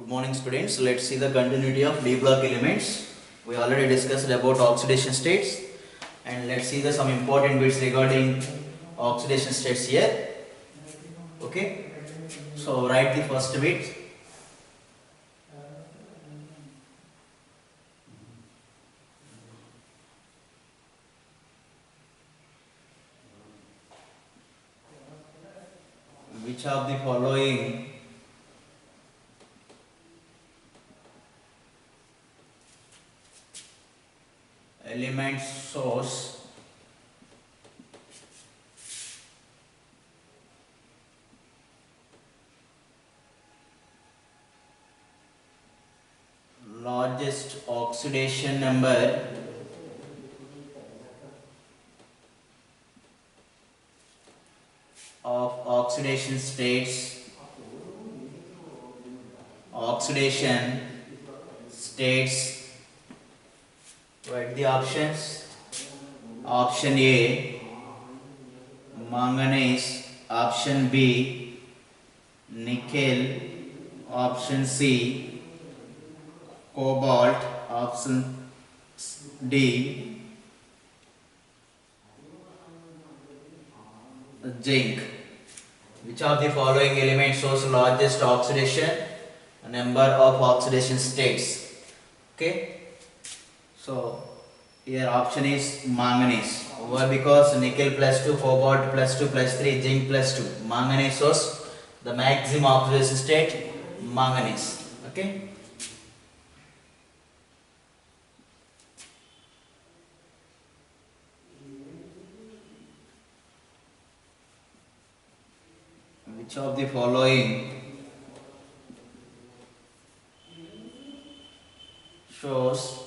Good morning students. Let's see the continuity of D block elements. We already discussed about oxidation states and let's see the some important bits regarding oxidation states here. Okay. So write the first bit. Which of the following elements shows largest oxidation number of oxidation states write the options. Option A manganese, option B nickel, option C cobalt, option D zinc. Which of the following elements shows largest oxidation number of oxidation states? Okay. So here option is manganese. Why? Because nickel plus 2, cobalt plus 2 plus 3, zinc plus 2. Manganese shows the maximum oxidation state, manganese. Okay. Which of the following shows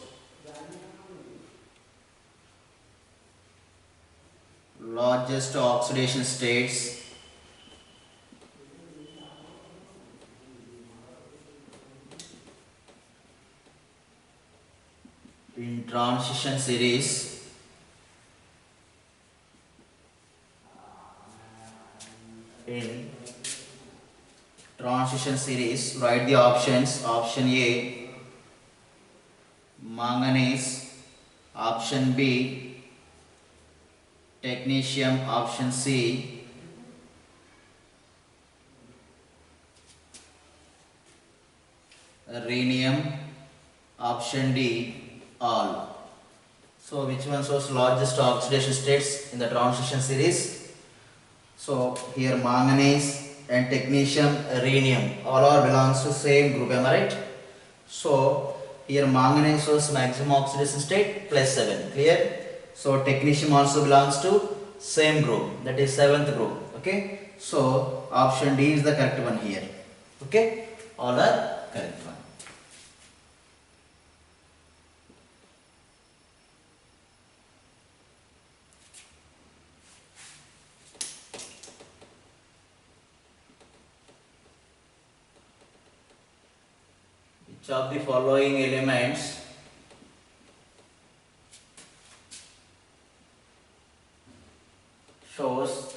largest oxidation states in transition series write the options. Option A manganese, option B technetium, option C rhenium, option D all. So which one shows largest oxidation states in the transition series? So here manganese and technetium, rhenium all are belongs to same group, am I right? So here manganese shows maximum oxidation state plus 7, clear? So technetium also belongs to same group, that is 7th group. Okay, so option D is the correct one here. Okay, all are correct one. Which of the following elements shows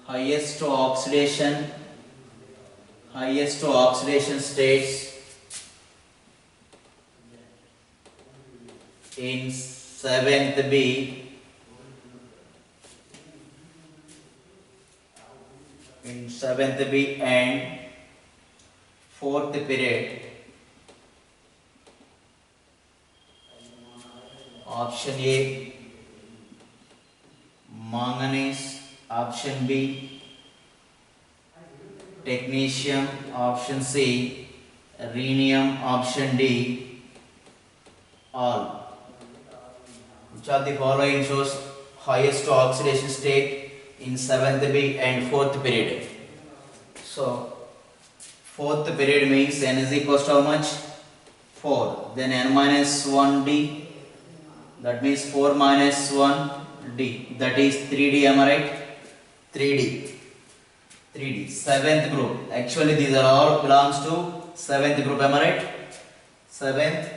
highest to oxidation states in 7th B, and 4th period? Option A manganese, option B technetium, option C rhenium, option D all. Which of the following shows highest oxidation state in 7th B and 4th period? So 4th period means n is equals to how much? 4. Then n minus 1 d, that means 4 minus 1 d, that is 3d, am I right? 3d. 7th group. Actually these are all belongs to 7th group, am I right? 7th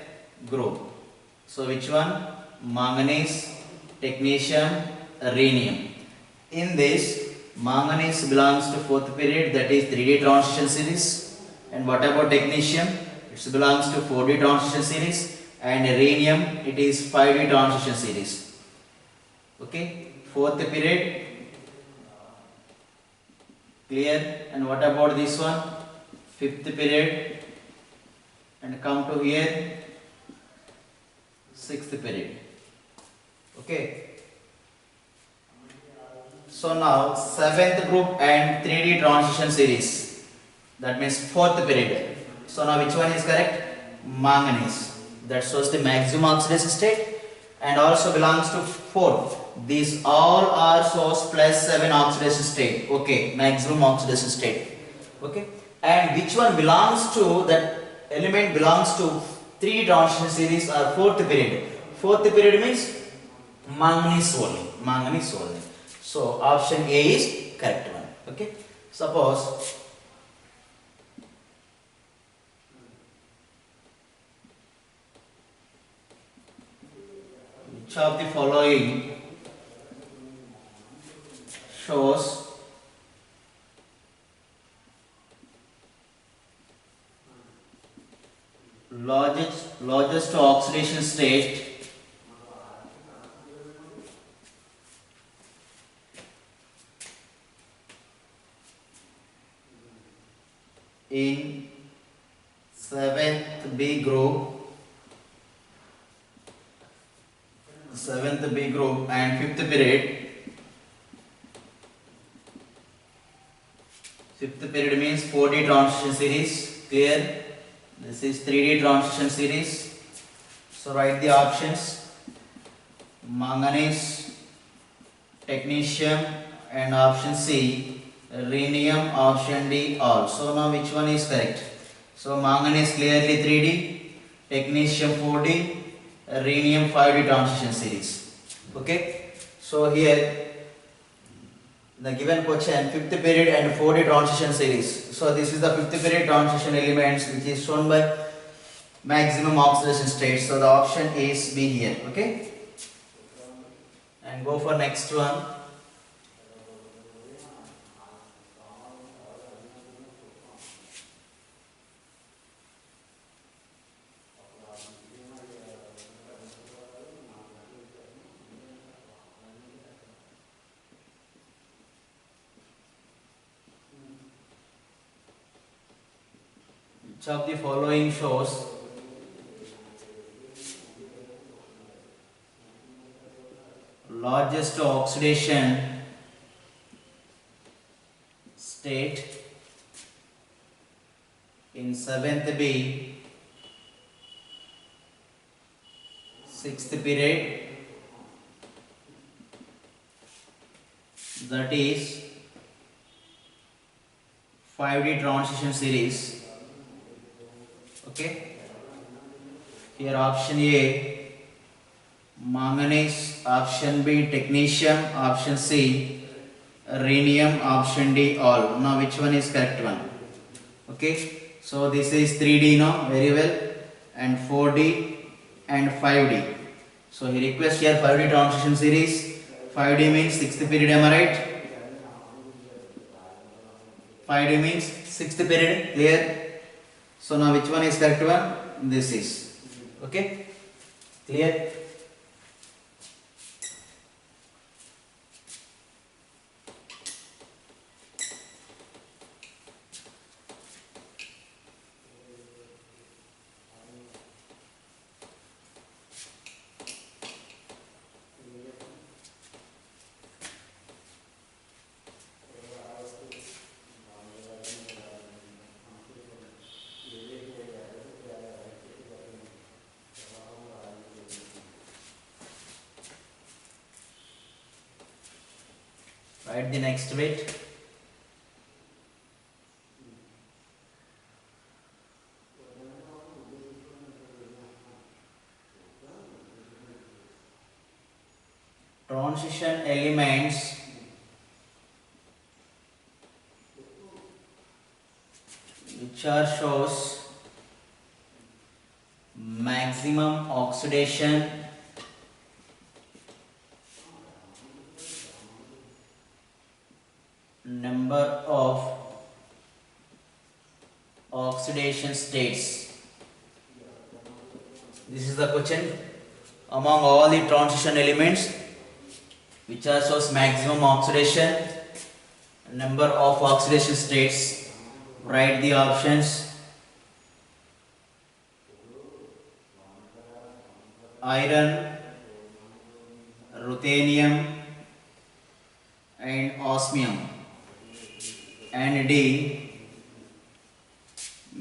group. So which one? Manganese, technetium, rhenium. In this Manganese belongs to fourth period, that is 3D transition series. And what about technetium? It belongs to 4D transition series. And rhenium, it is 5D transition series. Okay, fourth period, clear. And what about this one? Fifth period, and come to here, sixth period. Okay. So now seventh group and 3D transition series, that means fourth period. So now which one is correct? Manganese. That shows the maximum oxidation state and also belongs to fourth. These all are shows plus 7 oxidation state. Okay, maximum oxidation state. Okay, and which one belongs to that element belongs to 3D transition series or fourth period. Fourth period means manganese only. Manganese only. So option A is correct one. Okay. Suppose which of the following shows largest oxidation state in 7th B group, and 5th period. 5th period means 4D transition series. Clear? This is 3D transition series. So write the options: manganese, technetium, and option C, rhenium, option D, all. So now which one is correct? So manganese clearly 3D, technetium 4D, rhenium 5D transition series. Okay. So here the given question 5th period and 4D transition series. So this is the 5th period transition elements which is shown by maximum oxidation state. So the option is B here. Okay. And go for next one. Which of the following shows largest oxidation state in 7th B, 6th period, that is 5D transition series. Okay, here option A manganese, option B technetium, option C rhenium, option D all. Now which one is correct one? Okay, so this is 3D now, very well, and 4D and 5D. So he requests here 5D transition series. 5D means 6th period, am I right? 5D means 6th period, clear? So now which one is correct one? This is. Okay, clear? Write the next bit. Transition elements which are shows maximum oxidation oxidation states. This is the question. Among all the transition elements, which are shows maximum oxidation, number of oxidation states, write the options. Iron, ruthenium and osmium, and D,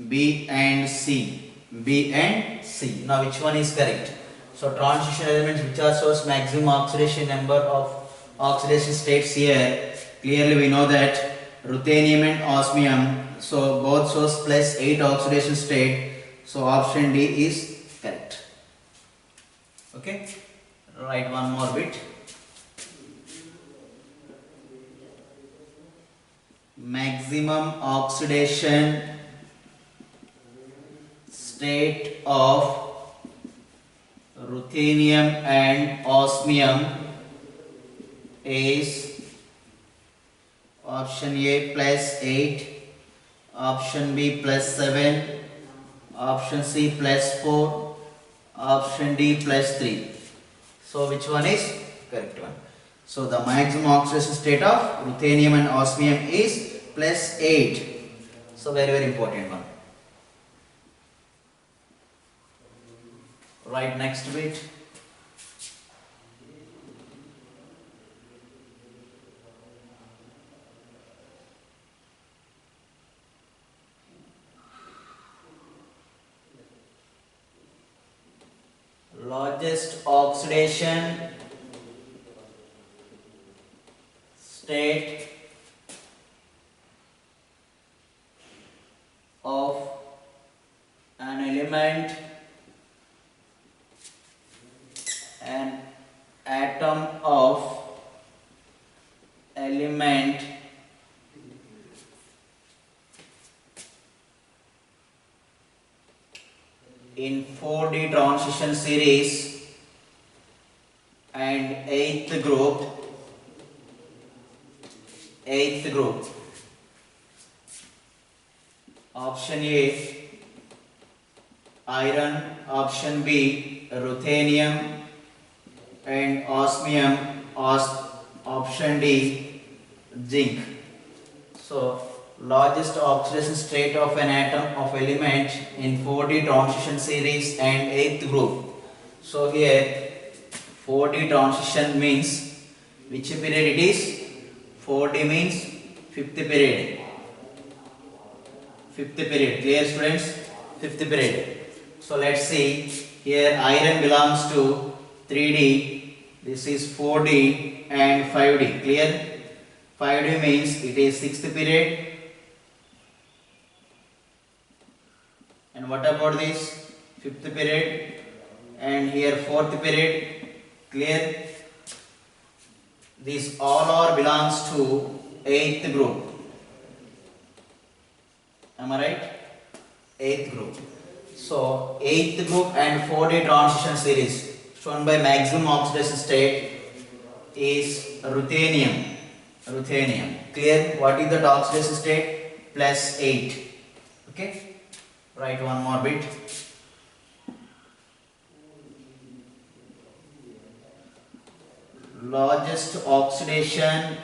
B and C. B and C. Now which one is correct? So transition elements which are shows maximum oxidation number of oxidation states here. Clearly we know that ruthenium and osmium, so both shows plus 8 oxidation state. So option D is correct. Okay, write one more bit. Maximum oxidation state of ruthenium and osmium is option A plus 8, option B plus 7, option C plus 4, option D plus 3. So which one is correct one? So the maximum oxidation state of ruthenium and osmium is plus 8. So very important one. Right, next bit. Largest oxidation state of an element, an atom of element in 4D transition series and eighth group. Option A iron, option B ruthenium and osmium, option D zinc. So largest oxidation state of an atom of element in 4D transition series and eighth group. So here 4D transition means which period it is? 4D means fifth period. Clear students? Fifth period. So let's see, here iron belongs to 3D, this is 4D and 5D. Clear? 5D means it is sixth period. And what about this? Fifth period, and here fourth period. Clear? These all are belongs to eighth group. Am I right? Eighth group. So eighth group and 4D transition series shown by maximum oxidation state is ruthenium. Clear? What is the oxidation state? Plus 8. Okay. Write one more bit. Largest oxidation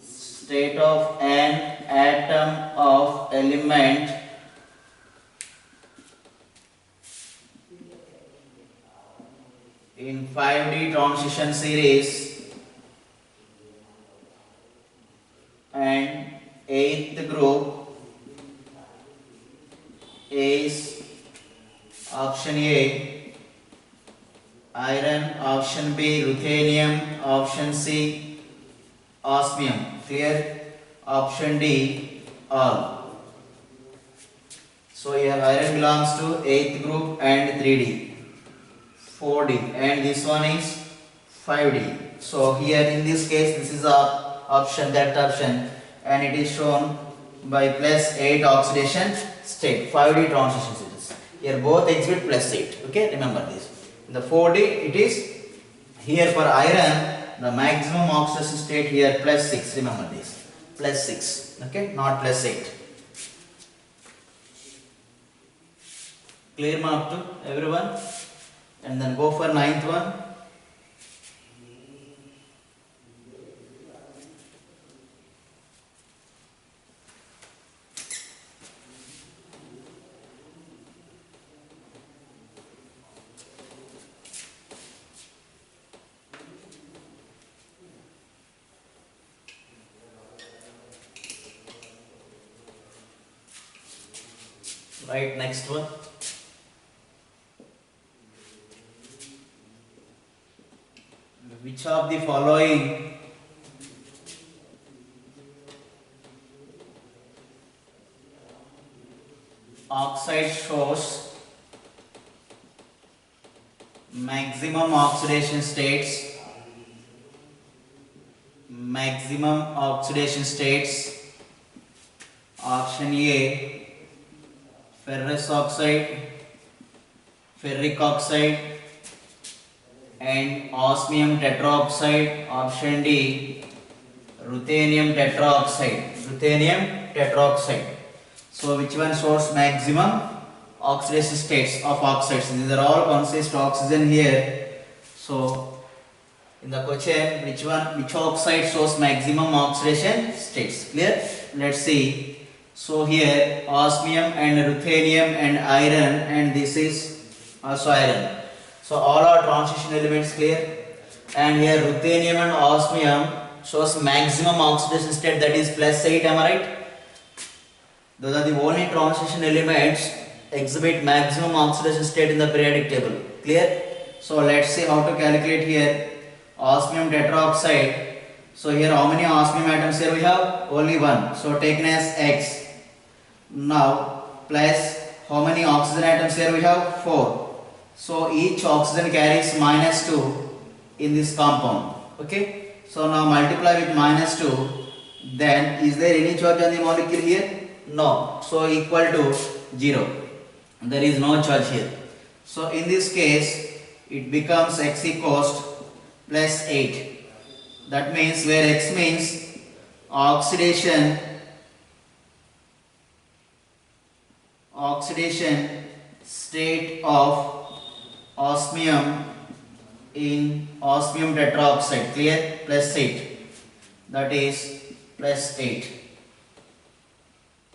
state of an atom of element in 5D transition series and eighth group is option A iron, option B ruthenium, option C osmium. Clear? Option D all. So here iron belongs to eighth group and 3D, 4D, and this one is 5D. So here in this case this is the option, that option, and it is shown by plus 8 oxidation state, 5D transition states. Here both exhibit plus 8. Okay, remember this. In the 4D it is, here for iron the maximum oxidation state here plus 6. Remember this. plus 6. Okay, not plus 8. Clear mark to everyone? And then go for ninth one. Right, next one. Which of the following oxide shows maximum oxidation states? Maximum oxidation states. Option A, ferrous oxide, ferric oxide, and osmium tetraoxide. Option D, ruthenium tetraoxide. Ruthenium tetraoxide. So which one shows maximum oxidation states of oxides? These are all consist oxygen here. So in the question, which oxide shows maximum oxidation states? Clear? Let's see. So here osmium and ruthenium and iron, and this is also iron. So all are transition elements. Clear? And here ruthenium and osmium shows maximum oxidation state, that is plus 8. Am I right? Those are the only transition elements exhibit maximum oxidation state in the periodic table. Clear? So let's see how to calculate here. Osmium tetraoxide. So here how many osmium atoms here we have? Only one. So taken as X. Now plus how many oxygen atoms here we have? 4. So each oxygen carries -2 in this compound. Okay. So now multiply with -2. Then is there any charge on the molecule here? No. So equal to 0. There is no charge here. So in this case it becomes X equals plus 8. That means where X means oxidation state of osmium in osmium tetraoxide. Clear? Plus 8. That is plus 8.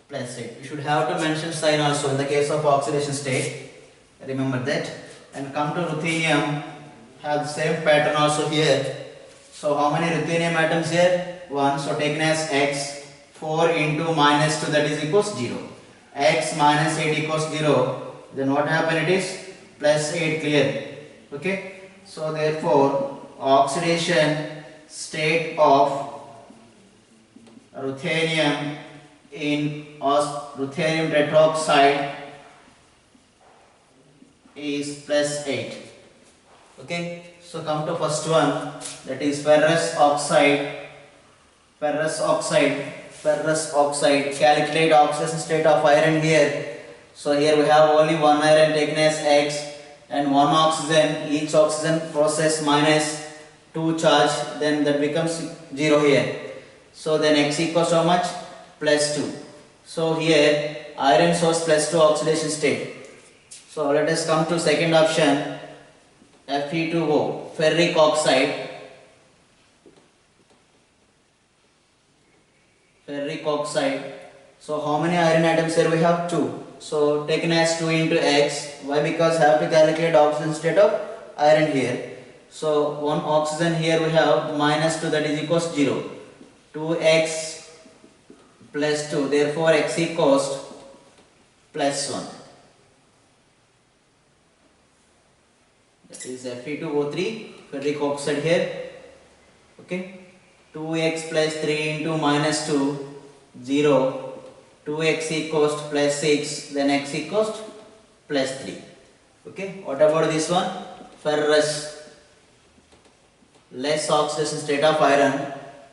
Plus 8. You should have to mention sign also in the case of oxidation state. Remember that. And come to ruthenium. Have the same pattern also here. So how many ruthenium atoms here? 1. So taken as X. 4 into -2, that is equals 0. X minus 8 equals 0. Then what happen? It is plus 8. Clear? Okay. So therefore oxidation state of ruthenium in ruthenium tetroxide is plus 8. Okay. So come to first one, that is ferrous oxide. Ferrous oxide. Calculate oxidation state of iron here. So here we have only one iron taken as X and one oxygen. Each oxygen process -2 charge. Then that becomes 0 here. So then X equals how much? Plus 2. So here iron shows plus 2 oxidation state. So let us come to second option. Fe2O, ferric oxide. Ferric oxide. So how many iron atoms here we have? 2. So taken as 2 into X. Why? Because I have to calculate oxidation state of iron here. So one oxygen here we have -2, that is equals 0. 2X plus 2. Therefore X equals plus 1. That is Fe2O3, ferric oxide here. Okay. 2x plus 3 into -2, 0. 2x equals plus 6, then x equals plus 3. Okay. What about this one? Ferrous, less oxidation state of iron.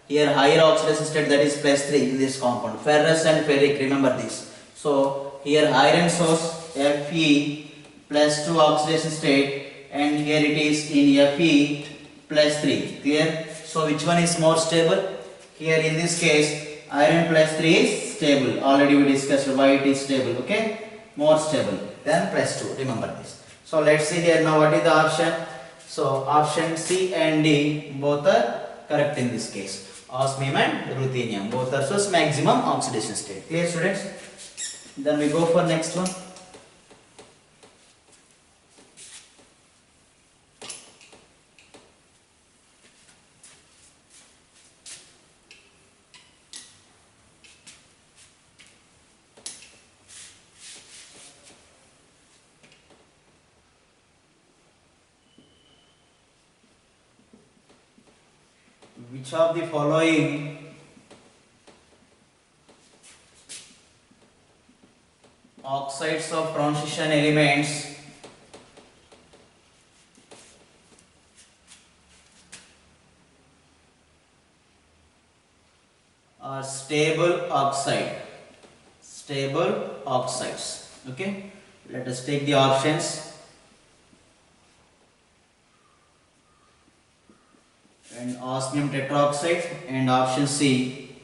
Here higher oxidation state, that is plus 3 in this compound. Ferrous and ferric, remember this. So here iron shows Fe plus 2 oxidation state, and here it is in Fe plus 3. Clear? So which one is more stable? Here in this case Iron plus 3 is stable. Already we discussed why it is stable. Okay, more stable than plus 2. Remember this. So let's see here now what is the option. So option C and D both are correct in this case. Osmium and ruthenium both are shows maximum oxidation state. Clear, students? Then we go for next one. Which of the following oxides of transition elements are stable oxide? Stable oxides. Okay, let us take the options. And osmium tetroxide and option C,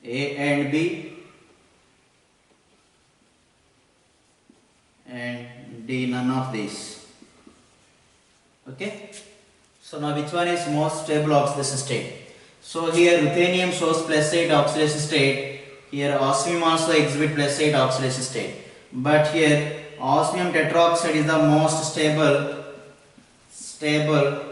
A and B, and D none of these. Okay, so now which one is most stable oxidation state? So here ruthenium shows +8 oxidation state, here osmium also exhibit +8 oxidation state, but here osmium tetroxide is the most stable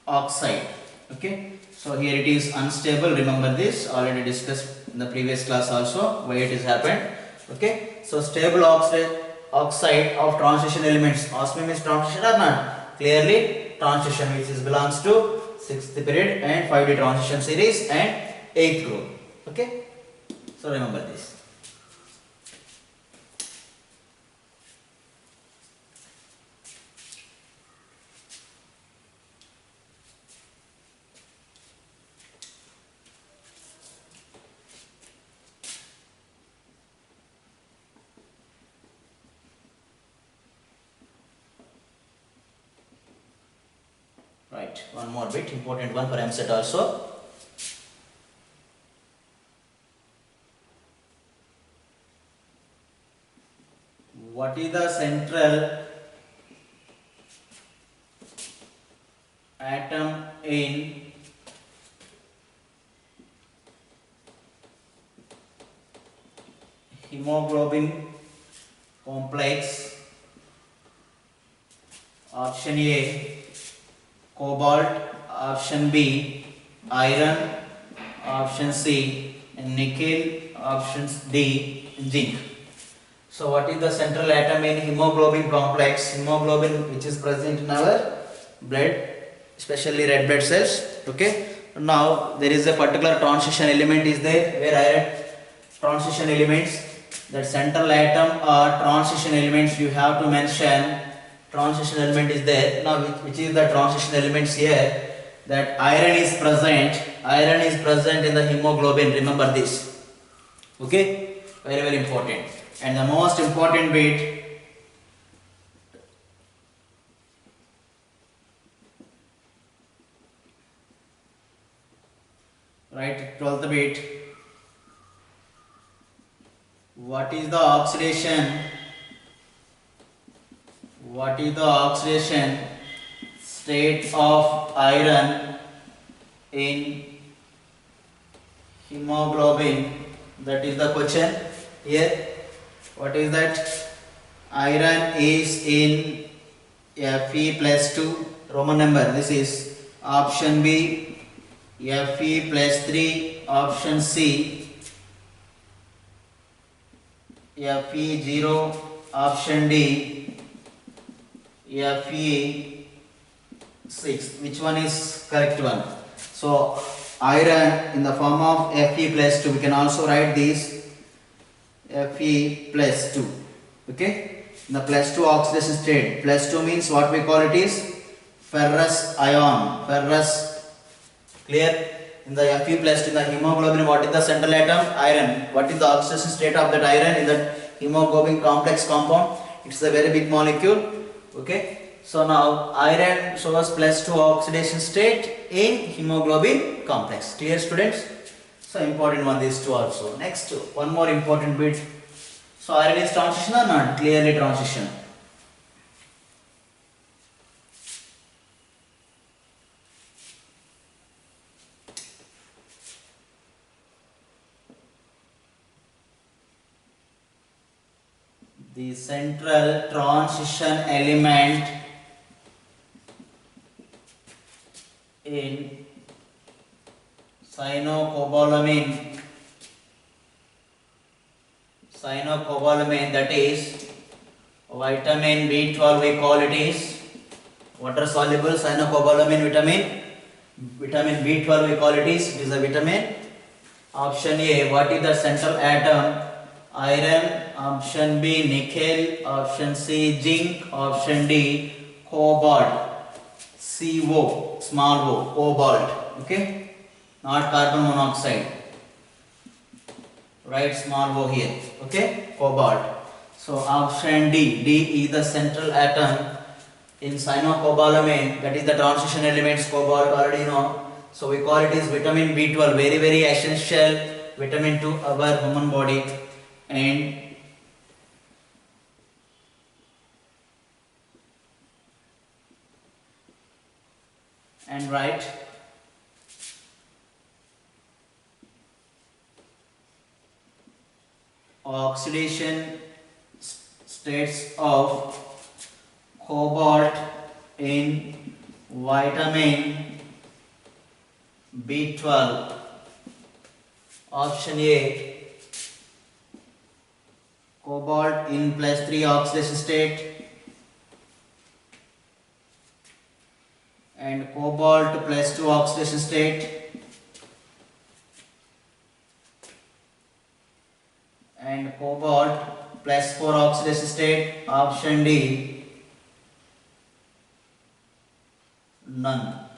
oxide. Okay, so here it is unstable. Remember this, already discussed in the previous class also why it has happened. Okay, so stable oxide of transition elements. Osmium is transition or not? Clearly transition, which is belongs to 6th period and 5D transition series and 8th group. Okay, so remember this. Right, one more bit, important one for MSET also. What is the central atom in hemoglobin complex? Option A, cobalt, option B, iron, option C, nickel, option D, zinc. So what is the central atom in hemoglobin complex? Hemoglobin, which is present in our blood, especially red blood cells. Okay, now there is a particular transition element is there, where iron transition elements, that central atom or transition elements you have to mention. Transition element is there. Now which is the transition elements here? That iron is present. Iron is present in the hemoglobin. Remember this. Okay, very very important. And the most important bit, right, 12th bit. What is the oxidation? What is the oxidation state of iron in hemoglobin? That is the question here. What is that? Iron is in Fe+2, Roman number. This is option B, Fe+3, option C, Fe0, option D, Fe6. Which one is correct one? So iron in the form of Fe+2, we can also write this Fe+2. Okay, in the +2 oxidation state. +2 means what we call it is ferrous ion. Ferrous. Clear? In the Fe+2 in the hemoglobin, what is the central atom? Iron. What is the oxidation state of that iron in the hemoglobin complex compound? It's a very big molecule. Okay, so now iron shows +2 oxidation state in hemoglobin complex. Clear, students? So important one, these two also. Next, one more important bit. So iron is transition or not? Clearly transition. The central transition element in cyanocobalamin, that is vitamin B12, we call it is water soluble cyanocobalamin vitamin B12, we call it is a vitamin. Option A, what is the central atom? Iron. Option B, nickel. Option C, zinc. Option D, cobalt. CO, small o, cobalt. Okay, not carbon monoxide. Write small o here. Okay, cobalt. So option D is the central atom in cyanocobalamin, that is the transition elements cobalt, already know. So we call it is vitamin B12, very very essential vitamin to our human body. And right, oxidation states of cobalt in vitamin B12. Option A, cobalt in +3 oxidation state and cobalt +2 oxidation state and cobalt +4 oxidation state. Option D, none.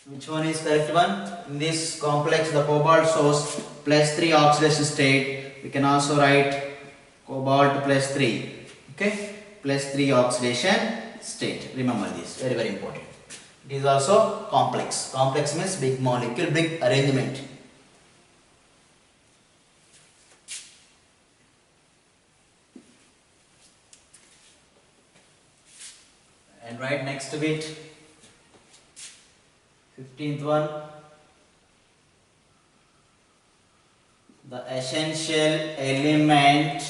Which one is correct one? In this complex, the cobalt shows +3 oxidation state. We can also write cobalt +3. Okay, +3 oxidation state. Remember this, very very important. It is also complex. Complex means big molecule, big arrangement. And right next to it, 15th one, the essential element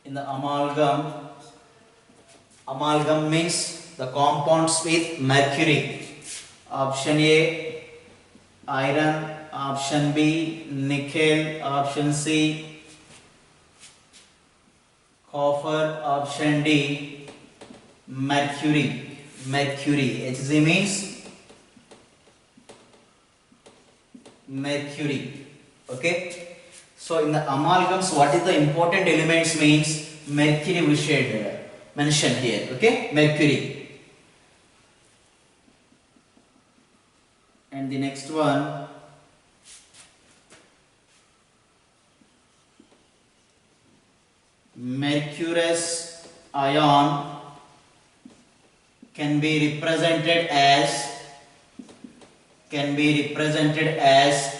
in the amalgam. Amalgam means the compounds with mercury. Option A, iron. Option B, nickel. Option C, copper. Option D, mercury. Hg means mercury. Okay. So in the amalgams, what is the important elements means mercury we should mention here. Okay, mercury. And the next one, mercurous ion can be represented as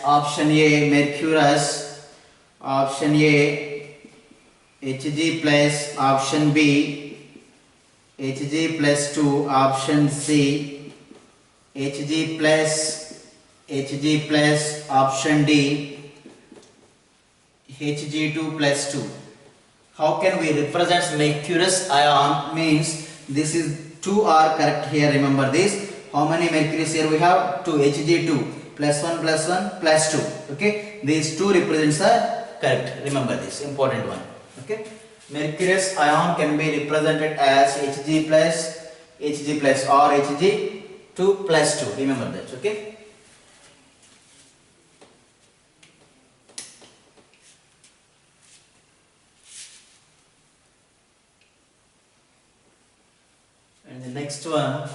option A, mercurous. Option A, Hg plus. Option B, Hg+2. Option C, Hg plus. Option D, Hg2+2. How can we represent mercurous ion? Means this is 2 are correct here. Remember this. How many mercuries here we have? 2. Hg2 +1 +1 +2. Okay, these 2 represents are correct. Remember this important one. Okay, mercurous ion can be represented as Hg plus or Hg2+2. Remember that. Okay. And the next one,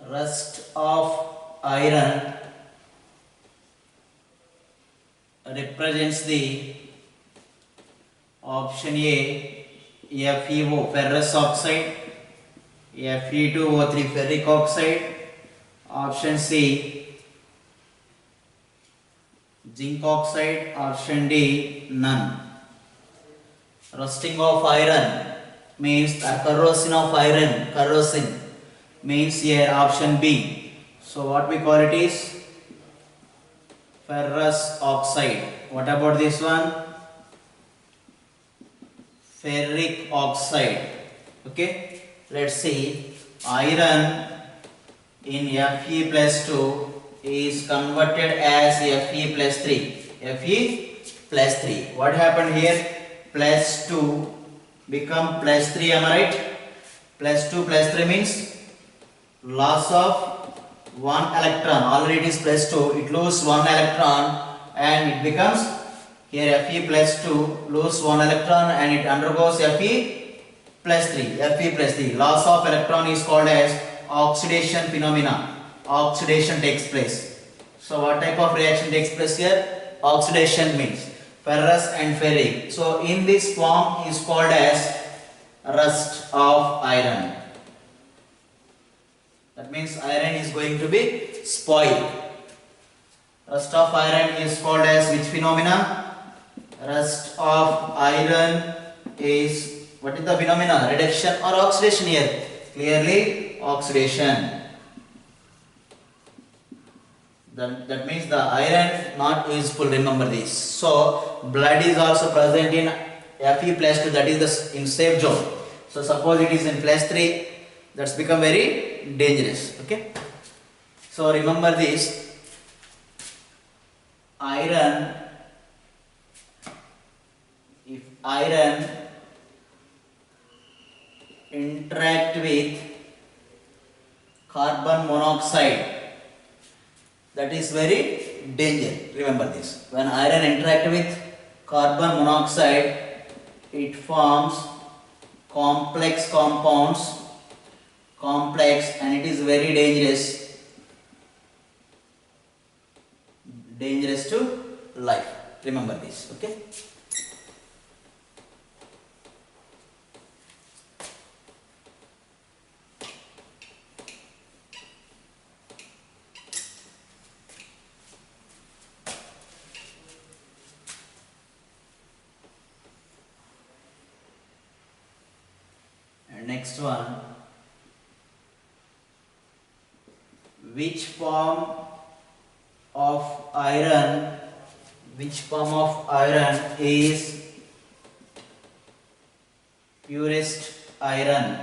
rust of iron represents the option A, FeO, ferrous oxide. Fe2O3, ferric oxide. Option C, zinc oxide. Option D, none. Rusting of iron means corrosion of iron. Corrosion means here option B. So what we call it is ferrous oxide. What about this one? Ferric oxide. Okay, let's see. Iron in Fe plus 2 is converted as Fe plus 3. Fe plus 3. What happened here? Plus 2 become plus 3, am I right? Plus 2 plus 3 means loss of 1 electron. Already it is plus 2, it loses 1 electron and it becomes here Fe plus 2 lose 1 electron and it undergoes Fe plus 3. Fe plus 3. Loss of electron is called as oxidation phenomena. Oxidation takes place. So what type of reaction takes place here? Oxidation means ferrous and ferric. So in this form is called as rust of iron. That means iron is going to be spoiled. Rust of iron is called as which phenomena? Rust of iron is, what is the phenomena? Reduction or oxidation here? Clearly oxidation. That means the iron not useful, remember this. So blood is also present in Fe plus 2, that is in safe zone. So suppose it is in plus 3, that's become very dangerous. Okay. So remember this, iron, if iron interact with carbon monoxide, that is very dangerous. Remember this. When iron interact with carbon monoxide, it forms complex compounds, and it is very dangerous to life. Remember this. Okay. Next one, which form of iron is purest iron?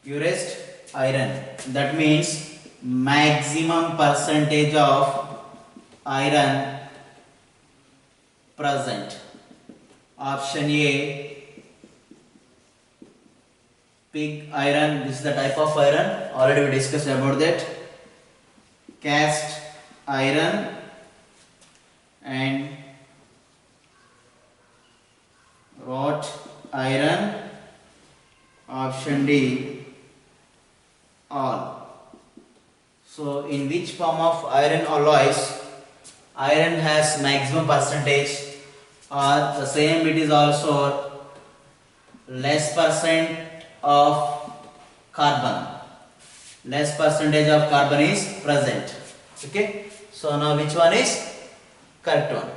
Purest iron, that means maximum percentage of iron present. Option A, pig iron, this is the type of iron, already we discussed about that. Cast iron and wrought iron. Option D, all. So in which form of iron alloys iron has maximum percentage, or the same it is also less percent of carbon, less percentage of carbon is present. Okay, so now which one is correct one?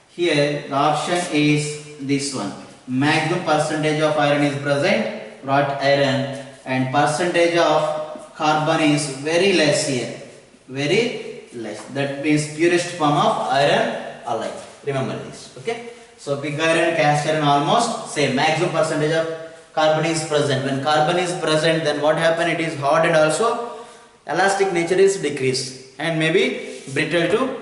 Here the option is this one, maximum percentage of iron is present, wrought iron, and percentage of carbon is very less here, very less. That means purest form of iron alloy. Remember this. Okay, so pig iron, cast iron almost same, maximum percentage of carbon is present. When carbon is present, then what happen? It is hard and also elastic nature is decreased and maybe brittle too.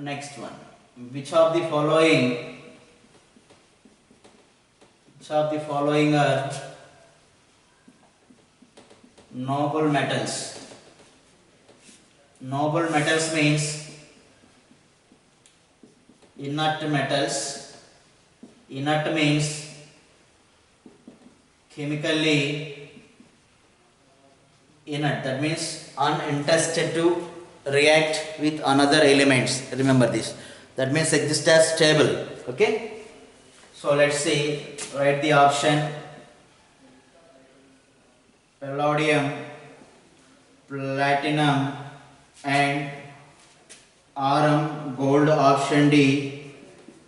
Next one, which of the following are noble metals? Noble metals means inert metals. Inert means chemically inert, that means uninterested to react with another elements. Remember this, that means exist as stable. Okay, so let's see, write the option palladium, platinum and rm gold, option D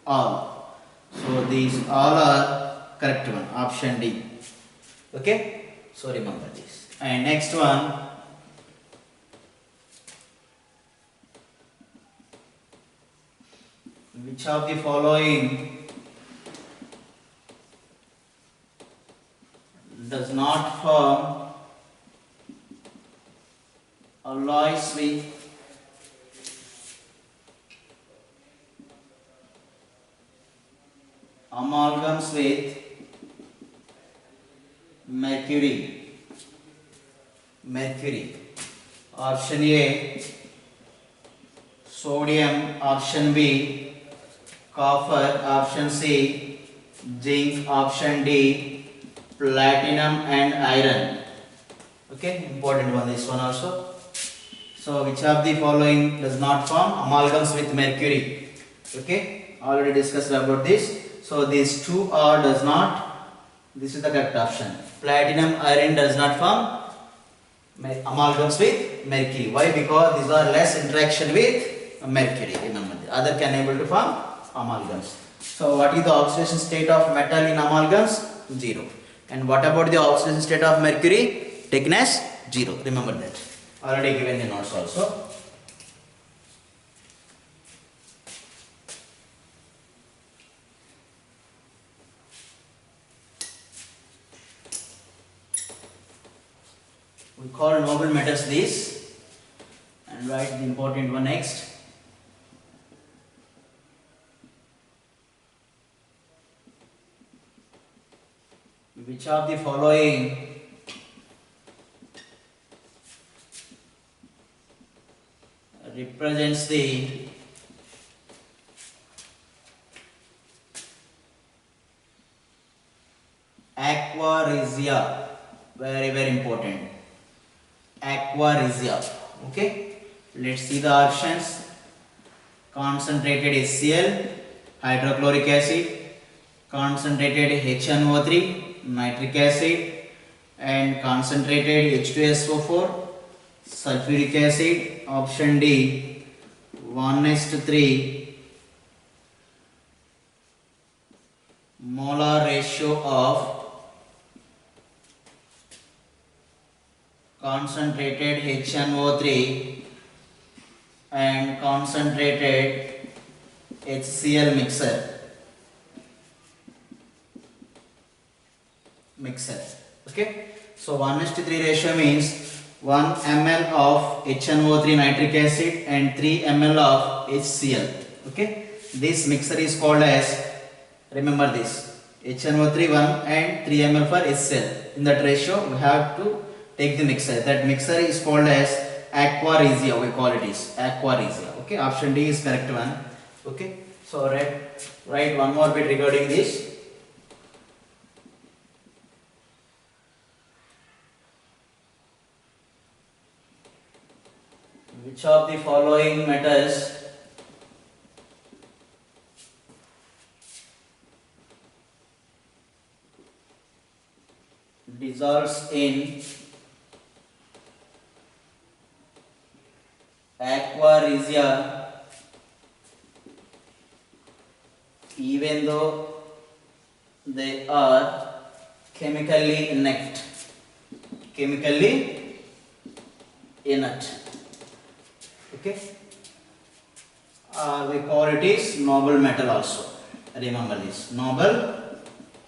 all. So these all are correct one, option D. Okay, so remember this. And next one, which of the following does not form alloys with amalgams with mercury? Option A sodium, option B copper, option C zinc, option D platinum and iron. Okay, important one, this one also. So which of the following does not form amalgams with mercury? Okay, already discussed about this. So these two are does not, this is the correct option. Platinum, iron does not form amalgams with mercury. Why? Because these are less interaction with mercury. Remember, the other can able to form amalgams. So what is the oxidation state of metal in amalgams? 0. And what about the oxidation state of mercury? Taken as 0. Remember that. Already given the notes also. We call noble metals these, and write the important one next. Which of the following represents the aqua regia? Very important, aqua regia. Okay, let's see the options. Concentrated HCl, hydrochloric acid, concentrated HNO3, nitric acid, and concentrated H2SO4, sulfuric acid. Option D 1:3 molar ratio of concentrated HNO3 and concentrated HCl mixer. Okay, so 1:3 ratio means 1 ml of HNO3 nitric acid and 3 ml of HCl. Okay, this mixer is called as, remember this, HNO3 1 and 3 ml for HCl. In that ratio we have to take the mixer. That mixer is called as aqua regia. We call it is aqua regia. Okay, option D is correct one. Okay, so write one more bit regarding this. Which of the following metals dissolves in aqua regia even though they are chemically inert? Okay, we call it is noble metal also. Remember this, noble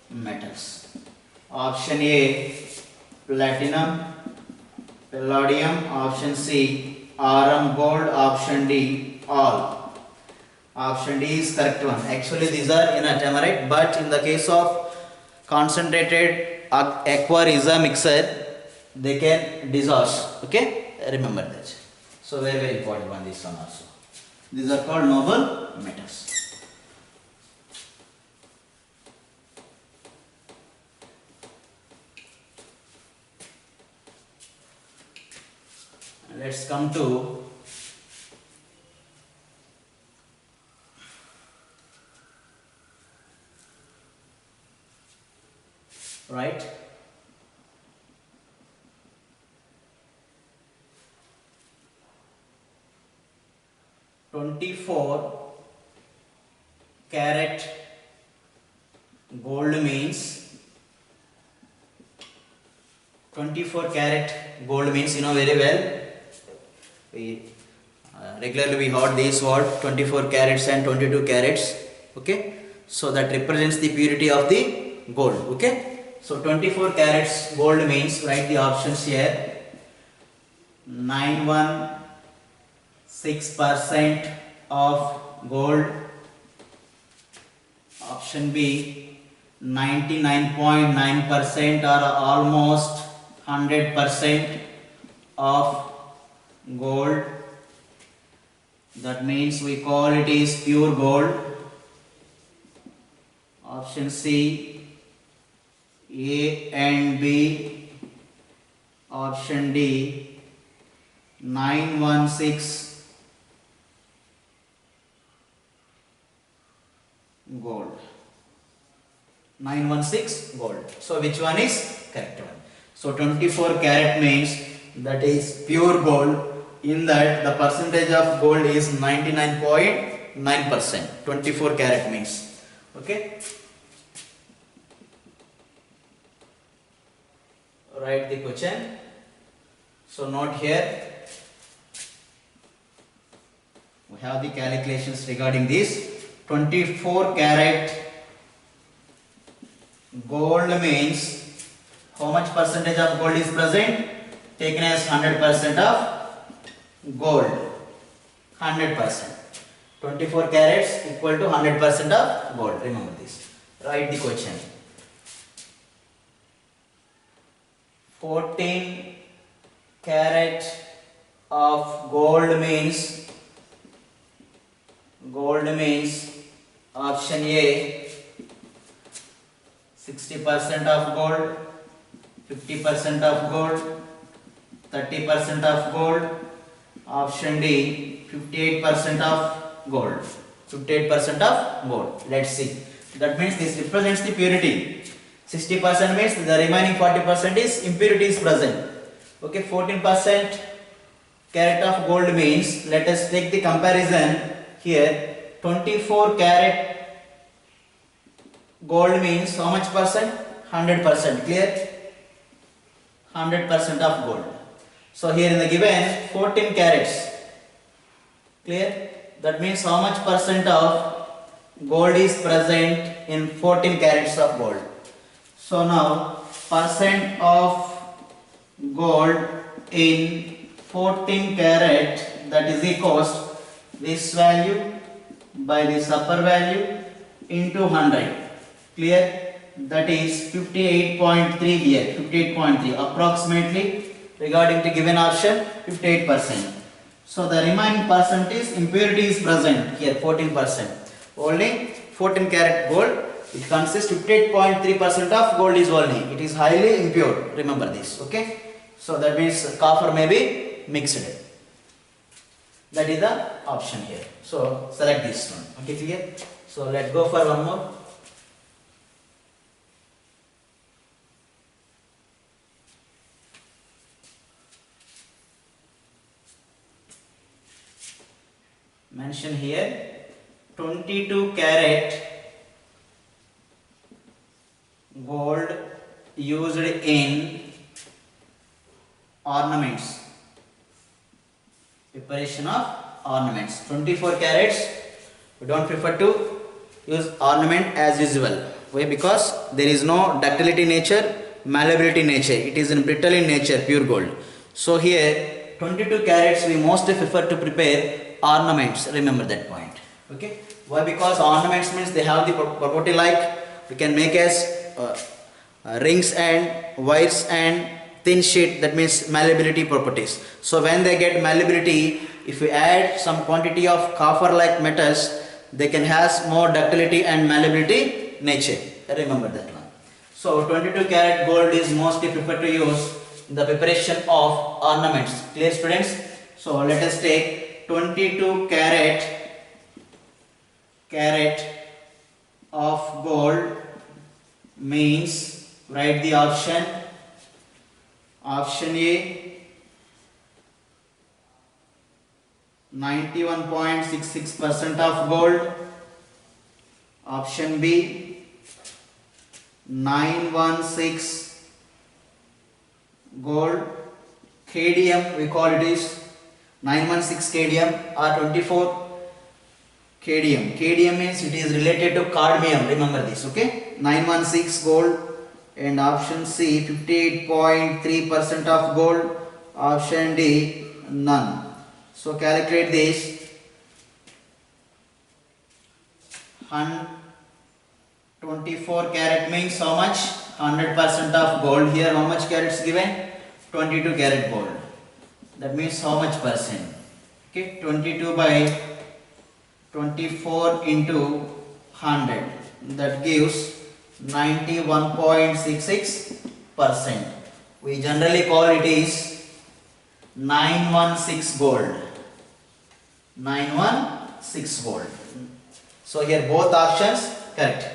metals. Option A platinum, palladium, option C rm gold, option D all. Option D is correct one. Actually these are inert, am I right? But in the case of concentrated aqua regia mixer, they can dissolve. Okay, remember that. So very important one, this one also. These are called noble metals. let's come to right. $24 carat gold means 24 carat gold means, you know very well, we regularly we heard this word 24 carats and 22 carats. Okay, so that represents the purity of the gold. Okay, so 24 carats gold means, write the options here, 916% of gold. Option B, 99.9% or almost 100% of gold. That means we call it is pure gold. Option C, A and B. Option D, 916 gold. 916 gold. So which one is correct one? So 24 carat means that is pure gold. In that the percentage of gold is 99.9%. 24 carat means. Okay. Write the question. So note here. We have the calculations regarding this. 24 carat gold means how much percentage of gold is present? Taken as 100% of gold. 100%. 24 carats equal to 100% of gold. Remember this. Write the question. 14 carat of gold means option A, 60% of gold, 50% of gold, 30% of gold. Option D, 58% of gold. 58% of gold. Let's see. That means this represents the purity. 60% means the remaining 40% is impurity is present. Okay, 14% carat of gold means, let us take the comparison here. 24 carat gold means how much percent? 100%. Clear? 100% of gold. So here in the given 14 carats. Clear? That means how much percent of gold is present in 14 carats of gold. So now percent of gold in 14 carat, that is equals this value by this upper value into 100. Clear? That is 58.3 here. 58.3 approximately regarding to given option 58%. So the remaining percent is impurity is present here 14%. Only 14 carat gold, it consists 58.3% of gold is only. It is highly impure. Remember this. Okay. So that means copper may be mixed. That is the option here. So select this one. Okay, clear? So let's go for one more. Mention here 22 carat gold used in ornaments. Preparation of ornaments. 24 carats. We don't prefer to use ornament as usual. Why? Because there is no ductility nature, malleability nature. It is in brittle in nature, pure gold. So here 22 carats we mostly prefer to prepare ornaments. Remember that point. Okay. Why? Because ornaments means they have the property like we can make as rings and wires and thin sheet, that means malleability properties. So when they get malleability, if we add some quantity of copper like metals, they can have more ductility and malleability nature. Remember that one. So 22 karat gold is mostly preferred to use in the preparation of ornaments. Clear, students? So let us take 22 carat of gold means, write the option. Option A 91.66% of gold. Option B 916 gold. KDM we call it is 916 KDM or 24 KDM. KDM means it is related to cadmium. Remember this, okay? 916 gold. And option C 58.3% of gold. Option D none. So calculate this. 24 carat means how much? 100% of gold. Here how much carats given? 22 carat gold. That means how much percent? Okay, 22 by 24 into 100. That gives 91.66%. We generally call it is 916 gold. 916 gold. So here both options correct.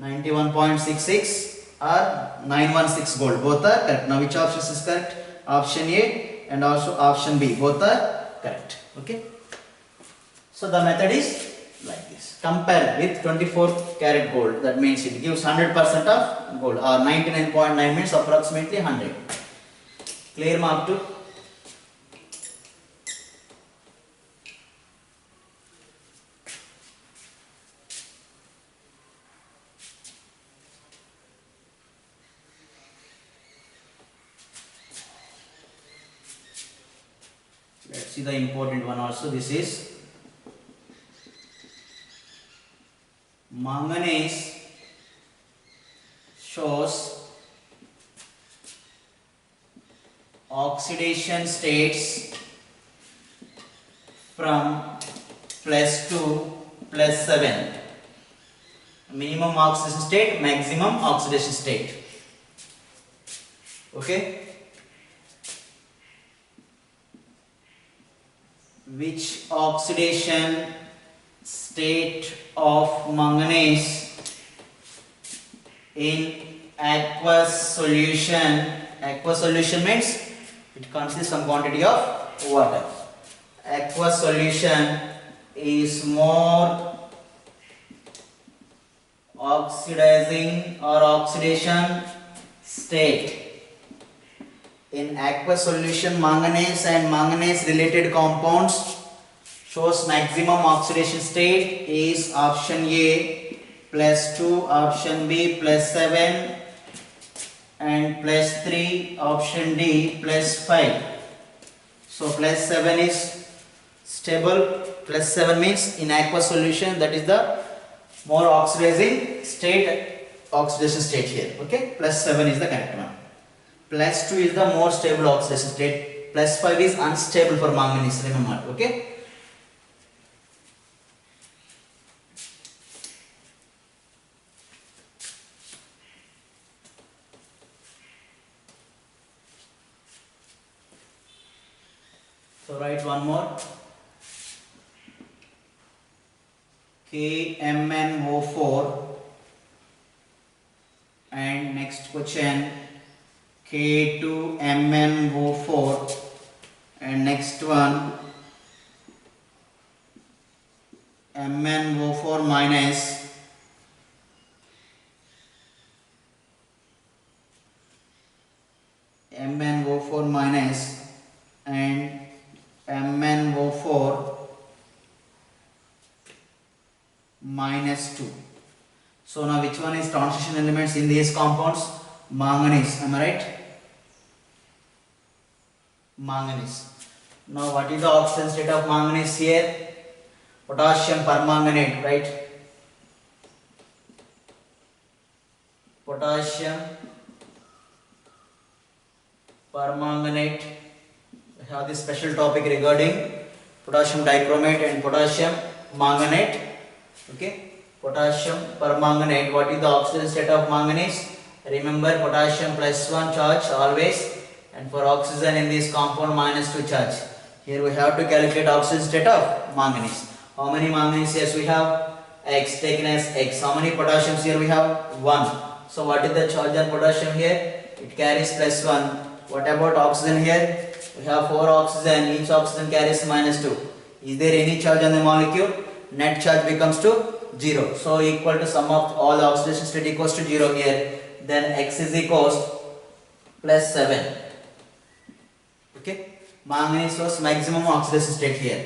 91.66 or 916 gold. Both are correct. Now which option is correct? Option A and also option B. Both are correct. Okay. So the method is like this. Compare with 24 carat gold. That means it gives 100% of gold, or 99.9 means approximately 100. Clear, mark 2? Let's see the important one also. This is manganese shows oxidation states from +2 +7. Minimum oxidation state, maximum oxidation state. Okay. Which oxidation state of manganese in aqueous solution? Aqueous solution means it consists some quantity of water. Aqueous solution is more oxidizing or oxidation state. In aqueous solution, manganese and manganese related compounds shows maximum oxidation state is option A +2, option B +7 and +3, option D +5. So +7 is stable. +7 means in aqueous solution, that is the more oxidizing state, oxidation state here. Okay, +7 is the correct one. +2 is the more stable oxidation state. +5 is unstable for manganese. Remember, okay. So write one more. KMnO4 and next question K2MnO4 and next one MnO4 minus MnO4 minus and MnO4 minus 2. So now which one is transition elements in these compounds? Manganese, am I right? Manganese. Now what is the oxidation state of manganese here? Potassium permanganate, right? Potassium permanganate. I have this special topic regarding potassium dichromate and potassium manganate. Okay, potassium permanganate. What is the oxidation state of manganese? Remember, potassium +1 charge always, and for oxygen in this compound -2 charge. Here we have to calculate oxidation state of manganese. How many manganese here we have? X taken as X. How many potassiums here we have? 1. So what is the charge on potassium here? It carries +1. What about oxygen here? We have 4 oxygen. Each oxygen carries -2. Is there any charge on the molecule? Net charge becomes to 0. So equal to sum of all the oxidation state equals to 0 here. Then X is equals +7. Okay. Manganese was maximum oxidation state here.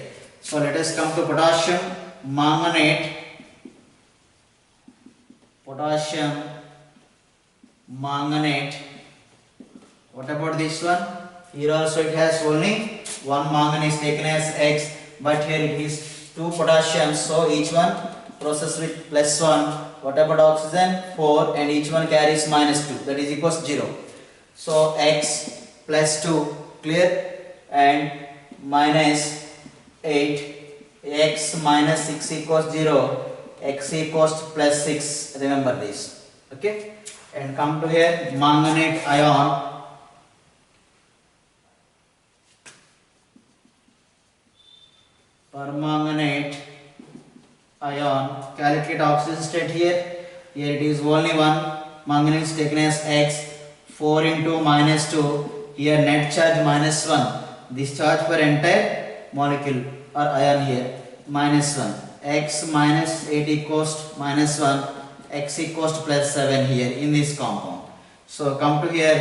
So let us come to potassium manganate. Potassium manganate. What about this one? Here also it has only one manganese taken as X, but here it is 2 potassiums, so each one processed with +1. What about oxygen? 4, and each one carries -2, that is equals 0. So X +2, clear, and -8, X -6 equals 0, X equals +6, remember this, okay. And come to here, manganate ion. Permanganate ion, calculate oxidation state here. Here it is only one manganese taken as X, 4 into -2, here net charge -1. This charge for entire molecule or ion here, -1. X -8 equals -1, X equals to +7 here in this compound. So come to here,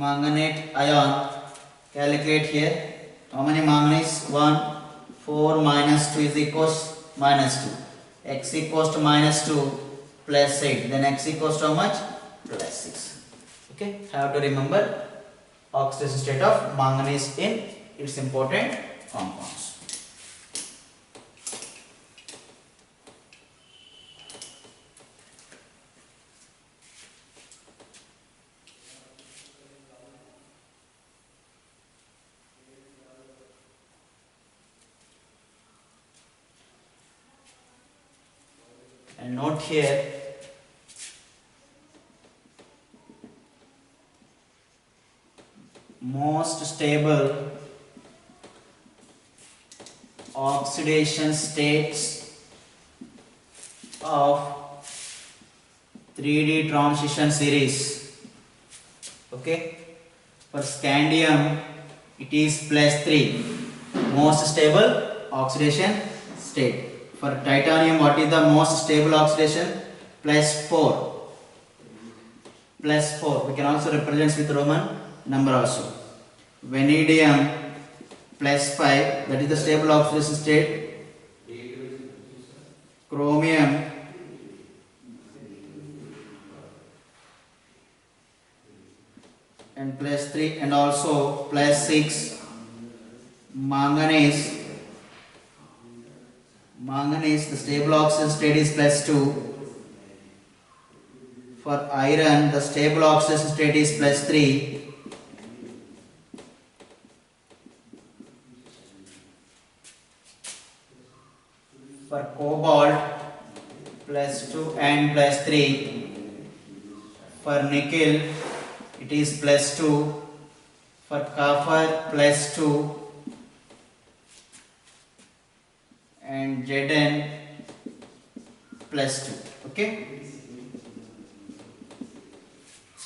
manganate ion, calculate here. How many manganese? 1, 4 -2 is equals -2. X equals to -2 +8. Then X equals to how much? +6. Okay, have to remember oxidation state of manganese in its important compounds. And note here, most stable oxidation states of 3D transition series. Okay, for scandium it is +3, most stable oxidation state. For titanium, what is the most stable oxidation? +4. +4. We can also represent with Roman number also. Vanadium +5. That is the stable oxidation state. Chromium and +3, and also +6. Manganese. Manganese, the stable oxidation state is +2. For iron, the stable oxidation state is +3. For cobalt, +2 and +3. For nickel, it is +2. For copper, +2. And Zn +2. Okay.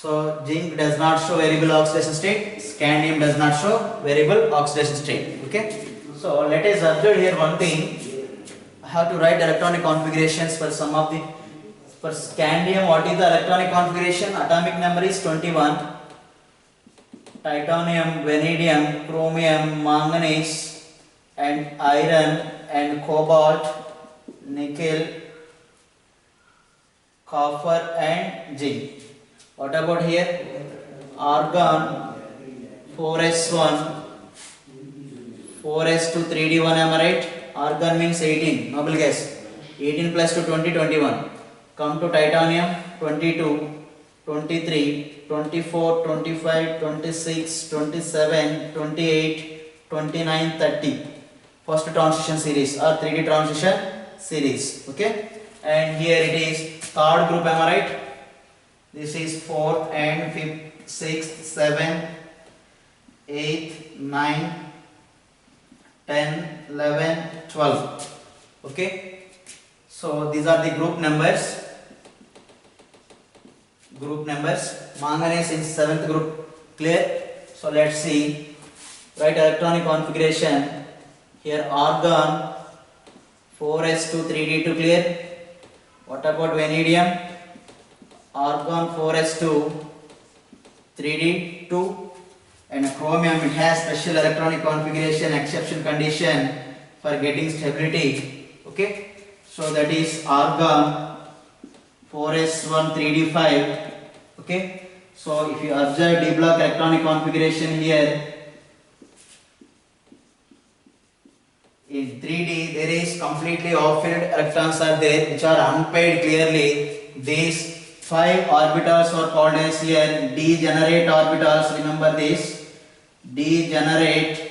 So zinc does not show variable oxidation state. Scandium does not show variable oxidation state. Okay. So let us observe here one thing. I have to write electronic configurations for some of the. For scandium, what is the electronic configuration? Atomic number is 21. Titanium, vanadium, chromium, manganese, and iron, and cobalt, nickel, copper, and zinc. What about here? Argon, 4s1, 4s2, 3d1, am I right? Argon means 18, noble gas. 18 plus 2, 20, 21. Come to titanium, 22, 23, 24, 25, 26, 27, 28, 29, 30. First transition series or 3D transition series. Okay, and here it is third group, am I right? This is fourth and fifth, sixth, seventh, 8th, 9th, 10, 11, 12. Okay. So these are the group numbers. Manganese in 7th group. Clear? So let's see. Write electronic configuration. Here argon 4s2 3d2. Clear? What about vanadium? Argon 4s2 3d2. And chromium, it has special electronic configuration, exception condition for getting stability. Okay, so that is argon 4s1 3d5. Okay, so if you observe d block electronic configuration here, in 3d there is completely off-filled electrons are there which are unpaired clearly. These 5 orbitals are called as here degenerate orbitals. Remember this, degenerate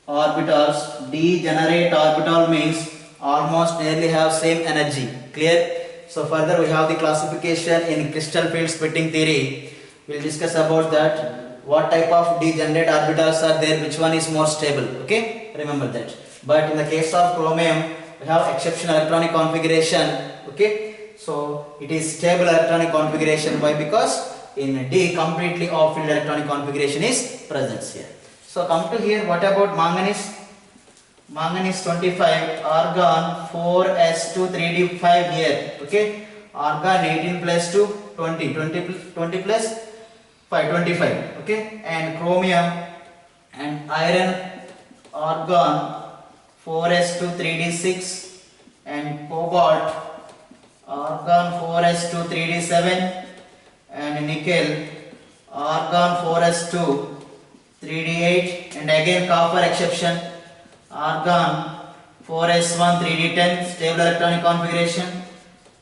orbitals. Degenerate orbital means almost nearly have same energy. Clear? So further we have the classification in crystal field splitting theory. We will discuss about that. What type of degenerate orbitals are there, which one is more stable. Okay, remember that. But in the case of chromium, we have exceptional electronic configuration. Okay, so it is stable electronic configuration. Why? Because in D completely off-filled electronic configuration is present here. So come to here, what about manganese? Manganese 25, argon 4s2 3d5 here. Okay, argon 18 plus 2 20, 20 plus 5 25. Okay, and chromium and iron, argon 4s2 3d6 and cobalt, argon 4s2 3d7 and nickel, argon 4s2 3d8 and again copper exception, argon 4s1 3d10 stable electronic configuration,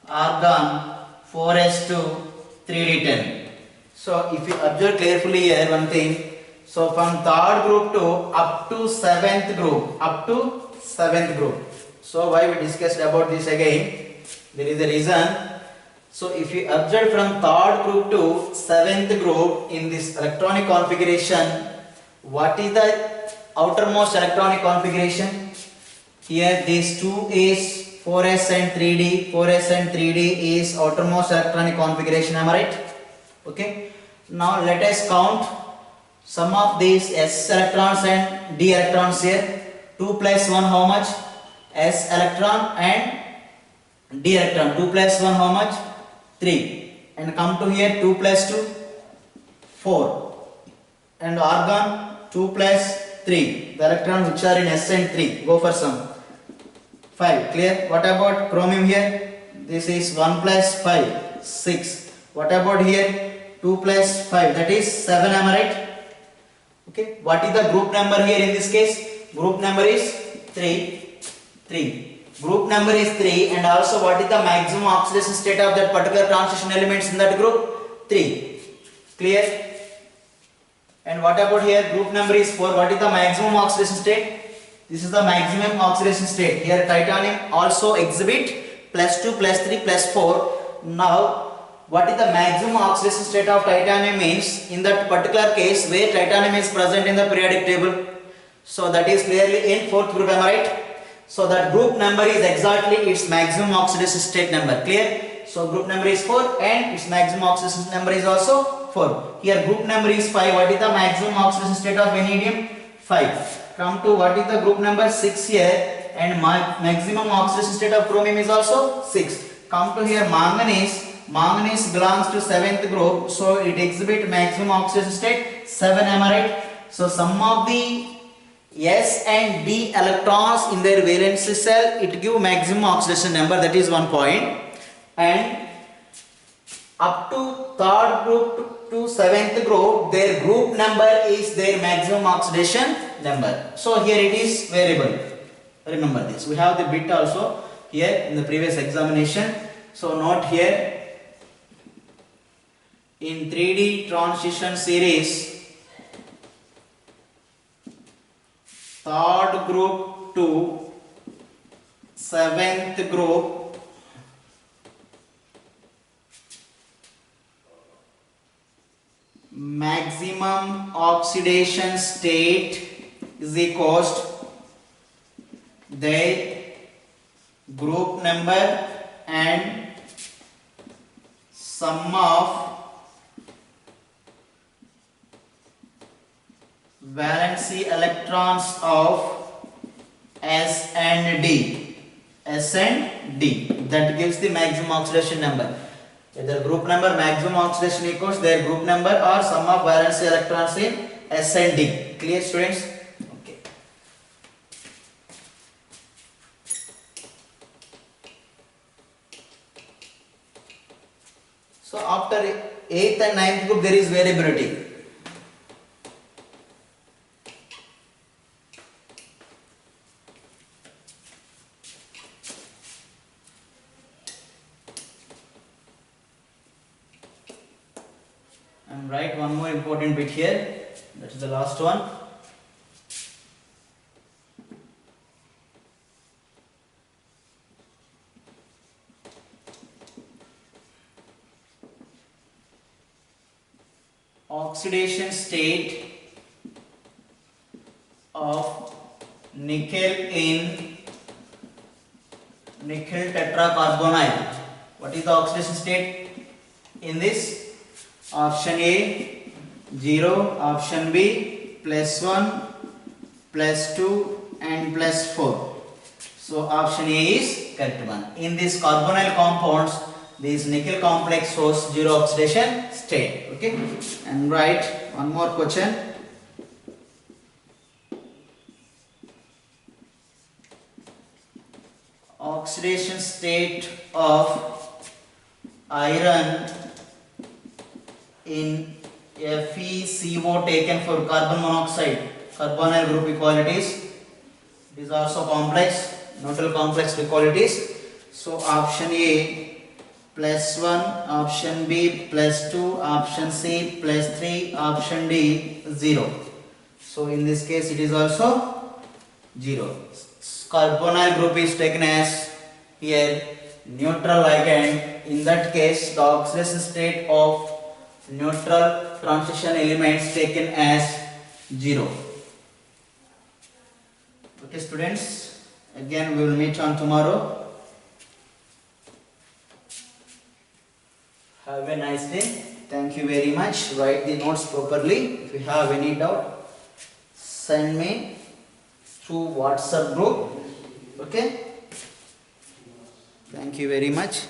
argon 4s2 3d10. So if you observe carefully here one thing, so from 3rd group to up to 7th group, so why we discussed about this again, there is a reason. So if you observe from 3rd group to 7th group in this electronic configuration, what is the outermost electronic configuration? Here these 2 is 4s and 3d. 4s and 3d is outermost electronic configuration. Am I right? Okay. Now let us count some of these s electrons and d electrons here. 2 plus 1 how much? S electron and d electron. 2 plus 1 how much? 3. And come to here 2 plus 2 4. And argon 2 plus 3. The electrons which are in s and 3. Go for some. 5. Clear? What about chromium here? This is 1 plus 5. 6. What about here? 2 plus 5. That is 7. Am I right? Okay. What is the group number here in this case? Group number is 3. 3. Group number is 3. And also what is the maximum oxidation state of that particular transition elements in that group? 3. Clear? And what about here? Group number is 4. What is the maximum oxidation state? This is the maximum oxidation state. Here titanium also exhibit plus 2, plus 3, plus 4. Now what is the maximum oxidation state of titanium means in that particular case where titanium is present in the periodic table. So that is clearly in 4th group. Am I right? So that group number is exactly its maximum oxidation state number. Clear? So group number is 4 and its maximum oxidation number is also 4. Here group number is 5. What is the maximum oxidation state of vanadium? 5. Come to what is the group number? 6 here, and maximum oxidation state of chromium is also 6. Come to here manganese. Manganese belongs to 7th group, so it exhibit maximum oxidation state 7. Am I right? So sum of the S and D electrons in their valency cell, it give maximum oxidation number. That is one point. And up to 3rd group to 7th group, their group number is their maximum oxidation number. So here it is variable. Remember this. We have the bit also here in the previous examination. So note here, in 3D transition series, 3rd group to 7th group, maximum oxidation state is equals their group number and sum of valency electrons of S and D. S and D. That gives the maximum oxidation number. Either group number maximum oxidation equals their group number or sum of valency electrons in S and D. Clear, students? Okay. So after 8th and 9th group there is variability. And write one more important bit here, that is the last one. Oxidation state of nickel in nickel tetracarbonyl. What is the oxidation state in this? Option A 0, option B +1, +2 and +4. So option A is correct one. In these carbonyl compounds, this nickel complex shows 0 oxidation state. Okay, and write one more question. Oxidation state of iron in FeCO taken for carbon monoxide, carbonyl group equalities. It is also complex, neutral complex equalities. So option A +1, option B +2, option C +3, option D 0. So in this case it is also 0. Carbonyl group is taken as here neutral ligand. In that case the oxidation state of neutral transition elements taken as 0. Okay students, again we will meet on tomorrow. Have a nice day. Thank you very much. Write the notes properly. If you have any doubt, send me through WhatsApp group. Okay. Thank you very much.